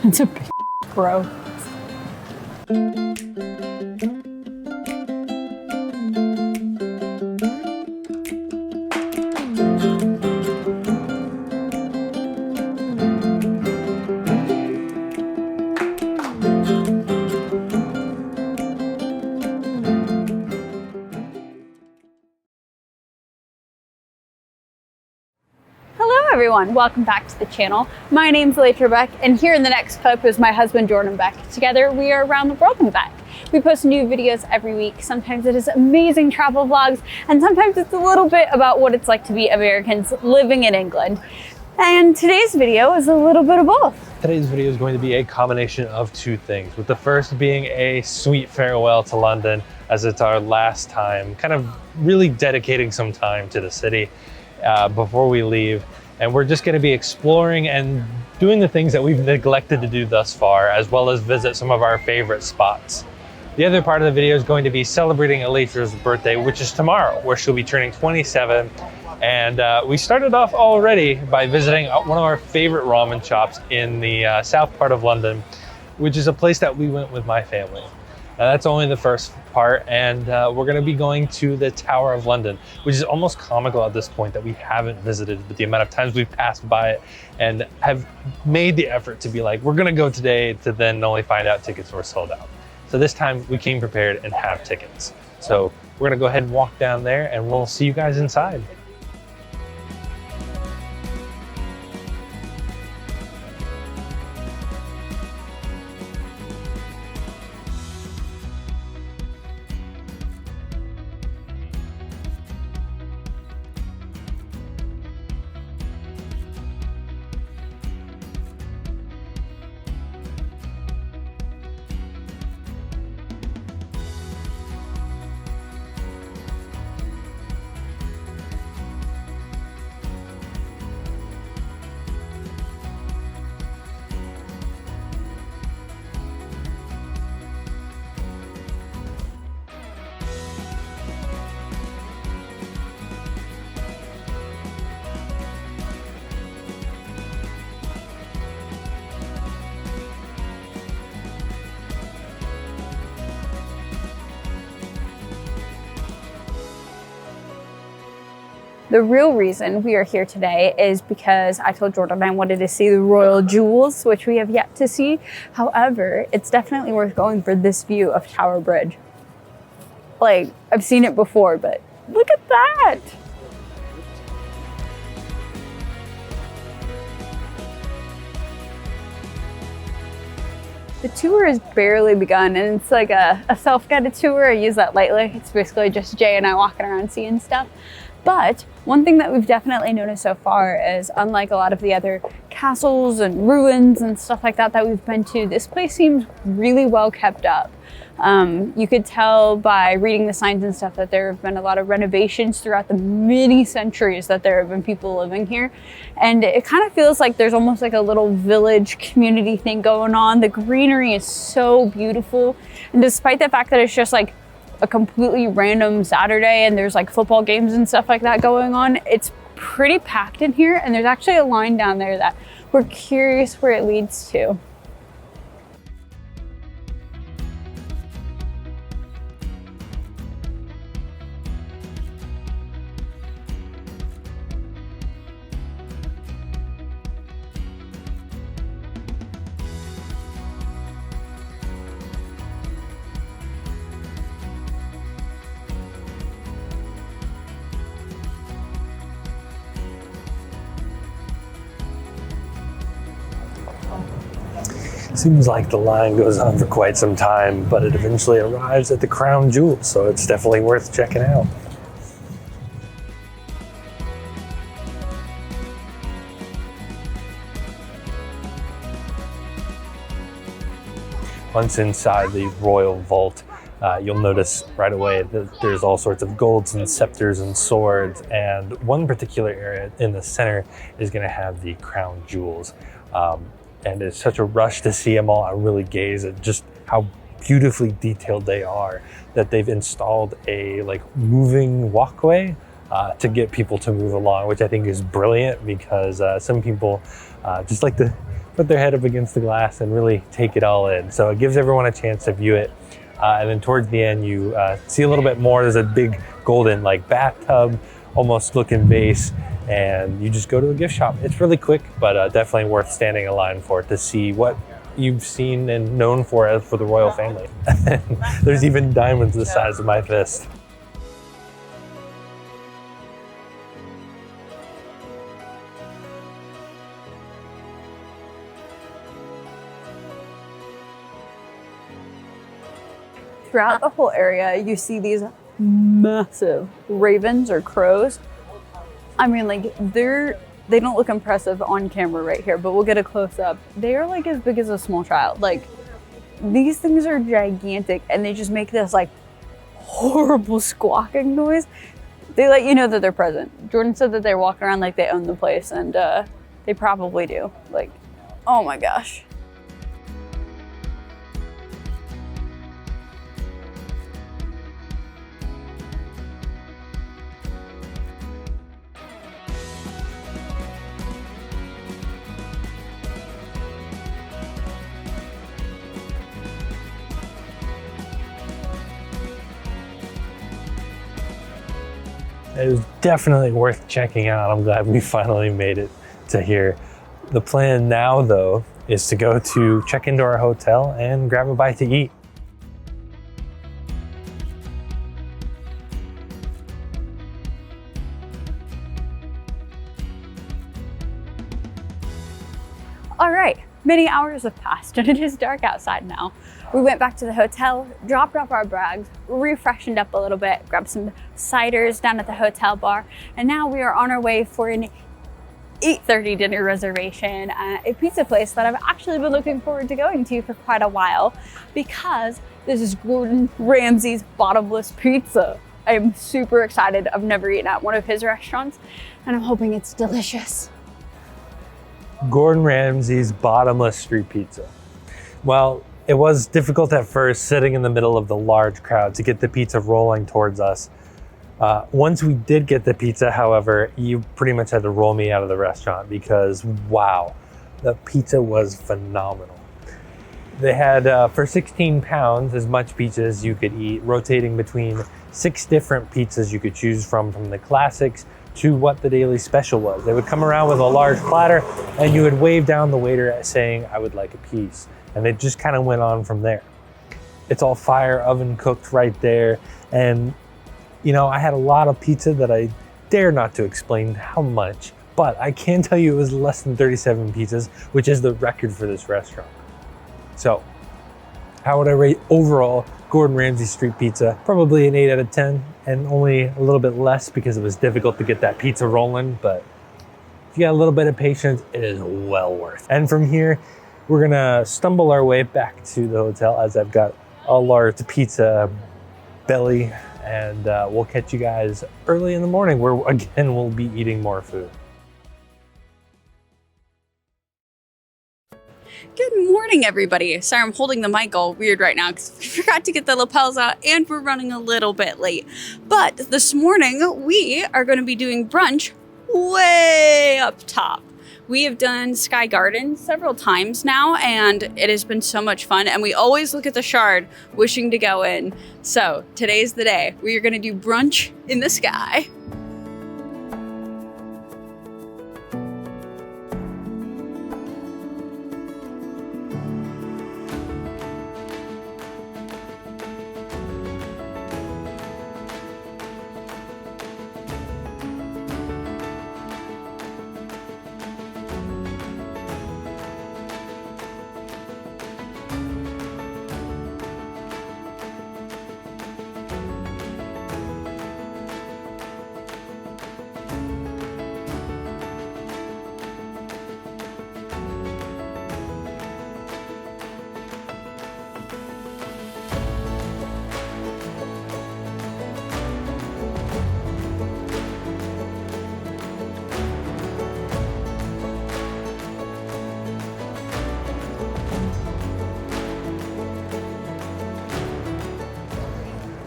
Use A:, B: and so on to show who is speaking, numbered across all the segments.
A: It's a big bro. Everyone, welcome back to the channel. My name's Alaytra and here in the next clip is my husband Jordan Beck. Together we are around the world and back. We post new videos every week. Sometimes it is amazing travel vlogs and sometimes it's a little bit about what it's like to be Americans living in England. And today's video is a little bit of both.
B: Today's video is going to be a combination of two things, with the first being a sweet farewell to London as it's our last time, kind of really dedicating some time to the city before we leave. And we're just going to be exploring and doing the things that we've neglected to do thus far, as well as visit some of our favorite spots. The other part of the video is going to be celebrating Alaytra's birthday, which is tomorrow, where she'll be turning 27. And we started off already by visiting one of our favorite ramen shops in the south part of London, which is a place that we went with my family. Now that's only the first part, and we're going to be going to the Tower of London, which is almost comical at this point that we haven't visited, but the amount of times we've passed by it and have made the effort to be like, we're going to go today, to then only find out tickets were sold out. So this time we came prepared and have tickets. So we're going to go ahead and walk down there and we'll see you guys inside.
A: The real reason we are here today is because I told Jordan I wanted to see the royal jewels, which we have yet to see. However, it's definitely worth going for this view of Tower Bridge. Like, I've seen it before, but look at that! The tour has barely begun, and it's like a self-guided tour. I use that lightly. It's basically just Jay and I walking around seeing stuff. But one thing that we've definitely noticed so far is, unlike a lot of the other castles and ruins and stuff like that that we've been to, this place seems really well kept up. You could tell by reading the signs and stuff that there have been a lot of renovations throughout the many centuries that there have been people living here. And it kind of feels like there's almost like a little village community thing going on. The greenery is so beautiful. And despite the fact that it's just like a completely random Saturday and there's like football games and stuff like that going on, it's pretty packed in here. And there's actually a line down there that we're curious where it leads to.
B: Seems like the line goes on for quite some time, but it eventually arrives at the crown jewels, so it's definitely worth checking out. Once inside the royal vault, you'll notice right away that there's all sorts of golds and scepters and swords, and one particular area in the center is going to have the crown jewels. And it's such a rush to see them all. I really gaze at just how beautifully detailed they are, that they've installed a moving walkway to get people to move along, which I think is brilliant, because some people just like to put their head up against the glass and really take it all in. So it gives everyone a chance to view it. And then towards the end, you see a little bit more. There's a big golden like bathtub, almost looking vase, and you just go to a gift shop. It's really quick, but definitely worth standing in line for to see what you've seen and known for the royal family. There's even diamonds the size of my fist.
A: Throughout the whole area, you see these massive ravens or crows. I mean, like, they don't look impressive on camera right here, but we'll get a close up. They are like as big as a small child. Like, these things are gigantic, and they just make this like horrible squawking noise. They let you know that they're present. Jordan said that they walk around like they own the place, and they probably do. Like, oh my gosh.
B: It was definitely worth checking out. I'm glad we finally made it to here. The plan now, though, is to go to check into our hotel and grab a bite to eat.
A: All right, many hours have passed and it is dark outside now. We went back to the hotel, dropped off our bags, refreshened up a little bit, grabbed some ciders down at the hotel bar, and now we are on our way for an 8:30 dinner reservation at a pizza place that I've actually been looking forward to going to for quite a while, because this is Gordon Ramsay's bottomless pizza. I am super excited. I've never eaten at one of his restaurants, and I'm hoping it's delicious.
B: Gordon Ramsay's bottomless street pizza. Well, it was difficult at first sitting in the middle of the large crowd to get the pizza rolling towards us. Once we did get the pizza, however, you pretty much had to roll me out of the restaurant because, wow, the pizza was phenomenal. They had, for 16 pounds, as much pizza as you could eat, rotating between 6 different pizzas you could choose from the classics to what the daily special was. They would come around with a large platter and you would wave down the waiter saying, "I would like a piece." And it just kind of went on from there. It's all fire oven cooked right there. And, you know, I had a lot of pizza that I dare not to explain how much, but I can tell you it was less than 37 pizzas, which is the record for this restaurant. So, how would I rate overall Gordon Ramsay street pizza? Probably an 8 out of 10, and only a little bit less because it was difficult to get that pizza rolling, but if you got a little bit of patience, it is well worth it. And from here, we're gonna stumble our way back to the hotel as I've got a large pizza belly, and we'll catch you guys early in the morning where again we'll be eating more food.
A: Good morning, everybody. Sorry, I'm holding the mic all weird right now because we forgot to get the lapels out and we're running a little bit late. But this morning we are going to be doing brunch way up top. We have done Sky Garden several times now, and it has been so much fun. And we always look at the Shard wishing to go in. So today's the day. We are going to do brunch in the sky.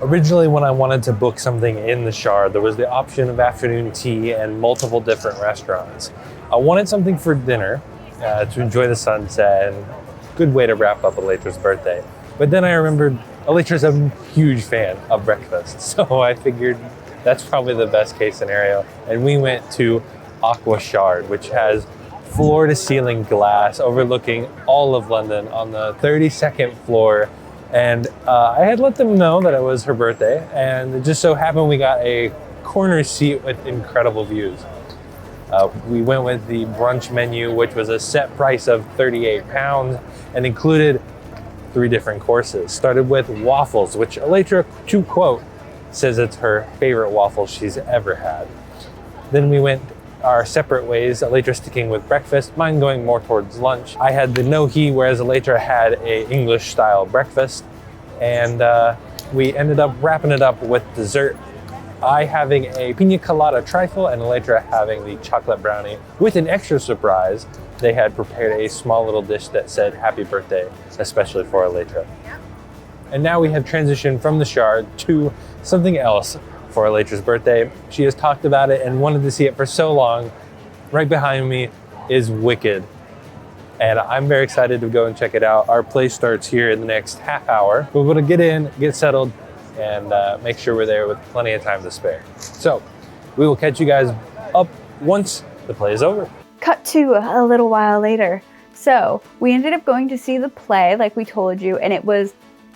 B: Originally, when I wanted to book something in the Shard, there was the option of afternoon tea and multiple different restaurants. I wanted something for dinner, to enjoy the sunset, and good way to wrap up Alaytra's birthday. But then I remembered Alaytra's a huge fan of breakfast, so I figured that's probably the best case scenario. And we went to Aqua Shard, which has floor-to-ceiling glass overlooking all of London on the 32nd floor. And I had let them know that it was her birthday, and it just so happened we got a corner seat with incredible views. We went with the brunch menu, which was a set price of £38 and included 3 different courses. Started with waffles, which Alaytra, to quote, says it's her favorite waffle she's ever had. Then we went our separate ways, Alaytra sticking with breakfast, mine going more towards lunch. I had the no-he, whereas Alaytra had a English-style breakfast. And we ended up wrapping it up with dessert. I having a pina colada trifle and Alaytra having the chocolate brownie. With an extra surprise, they had prepared a small little dish that said happy birthday, especially for Alaytra. And now we have transitioned from the Shard to something else for Alaytra's birthday. She has talked about it and wanted to see it for so long. Right behind me is Wicked. And I'm very excited to go and check it out. Our play starts here in the next half hour. We're going to get in, get settled, and make sure we're there with plenty of time to spare. So we will catch you guys up once the play is over.
A: Cut to a little while later. So we ended up going to see the play like we told you, and it was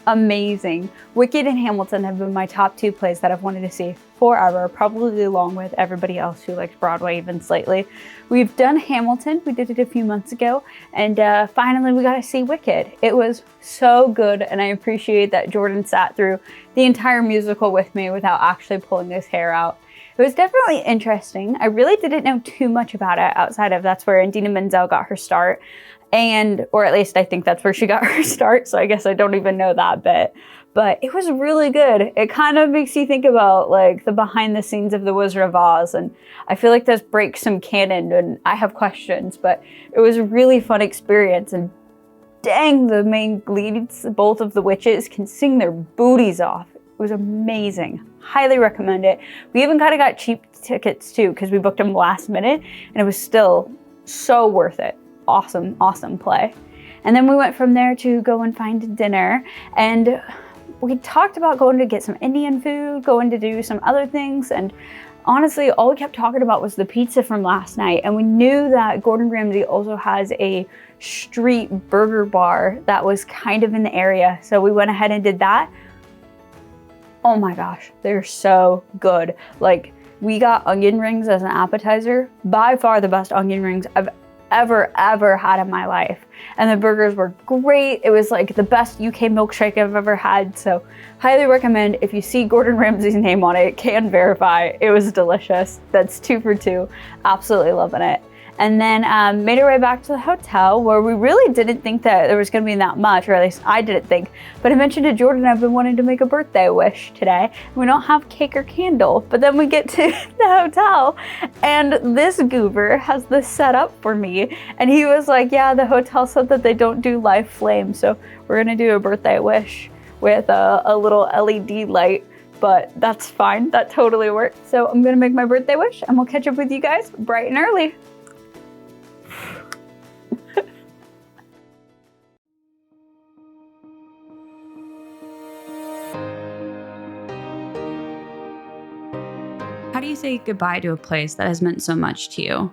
A: amazing. Wicked and Hamilton have been my top 2 plays that I've wanted to see forever, probably along with everybody else who likes Broadway even slightly. We've done Hamilton, we did it a few months ago, and finally we got to see Wicked. It was so good, and I appreciate that Jordan sat through the entire musical with me without actually pulling his hair out. It was definitely interesting. I really didn't know too much about it outside of that's where Idina Menzel got her start. Or at least I think that's where she got her start, so I guess I don't even know that bit. But it was really good. It kind of makes you think about like the behind the scenes of The Wizard of Oz, and I feel like this breaks some canon and I have questions, but it was a really fun experience, and dang, the main leads, both of the witches, can sing their booties off. It was amazing. Highly recommend it. We even kind of got cheap tickets too because we booked them last minute, and it was still so worth it. Awesome, awesome play. And then we went from there to go and find dinner, and we talked about going to get some Indian food, going to do some other things, and honestly, all we kept talking about was the pizza from last night, and we knew that Gordon Ramsay also has a street burger bar that was kind of in the area, so we went ahead and did that. Oh my gosh, they're so good. Like, we got onion rings as an appetizer, by far the best onion rings I've ever had in my life. And the burgers were great. It was like the best UK milkshake I've ever had. So highly recommend, if you see Gordon Ramsay's name on it, can verify. It was delicious. That's 2 for 2. Absolutely loving it. And then made our way back to the hotel, where we really didn't think that there was going to be that much, or at least I didn't think. But I mentioned to Jordan I've been wanting to make a birthday wish today. We don't have cake or candle, but then we get to the hotel, and this goober has this set up for me. And he was like, yeah, the hotel said that they don't do live flames, so we're going to do a birthday wish with a little LED light. But that's fine. That totally worked. So I'm going to make my birthday wish, and we'll catch up with you guys bright and early. How do you say goodbye to a place that has meant so much to you?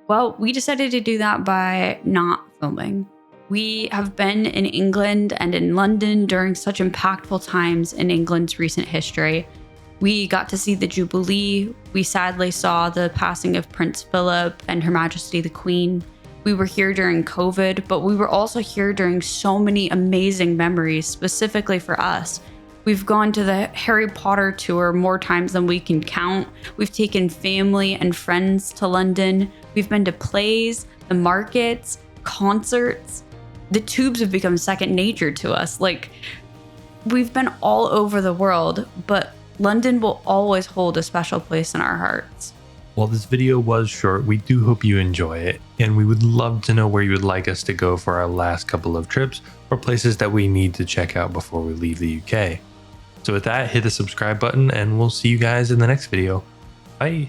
A: Well, we decided to do that by not filming. We have been in England and in London during such impactful times in England's recent history. We got to see the Jubilee. We sadly saw the passing of Prince Philip and Her Majesty the Queen. We were here during COVID, but we were also here during so many amazing memories, specifically for us. We've gone to the Harry Potter tour more times than we can count. We've taken family and friends to London. We've been to plays, the markets, concerts. The tubes have become second nature to us. Like, we've been all over the world, but London will always hold a special place in our hearts.
B: While this video was short, we do hope you enjoy it, and we would love to know where you would like us to go for our last couple of trips, or places that we need to check out before we leave the UK. So with that, hit the subscribe button, and we'll see you guys in the next video. Bye!